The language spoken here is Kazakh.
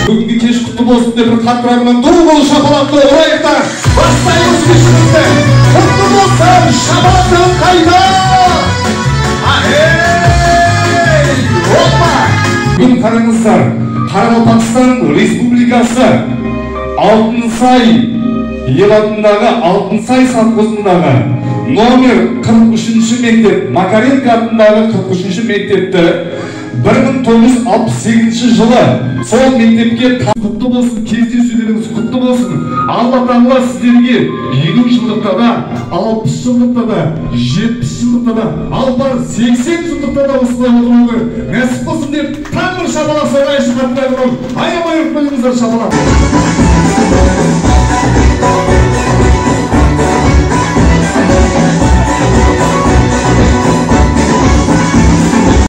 Бүгінгі кеш құтты болсын деп бір қатырағынан дұры болу шапалақты орайықта бастаймыз кешімізді. Құтты болсын, шапалақтың қайда! Бүгін қараңыздар, Қарақалпақстан Республикасы Алтынсай ел атындағы Алтынсай совхозындағы номер 43-ші мектеп, Макаренко атындағы 43-ші мектепті 1968 жылы сол мектепке құтты болсын, кездесулеріңіз құтты болсын. Алла Тағала сіздерге 50 жылдықта да, 60 жылдықта да, 70 жылдықта да, ал бар 80 жылдықта да осылай отыруға нәсіп болсын деп тағы бір шапалақ соғайыншы қатырағынан аямай өтпеңіздер шапалақ.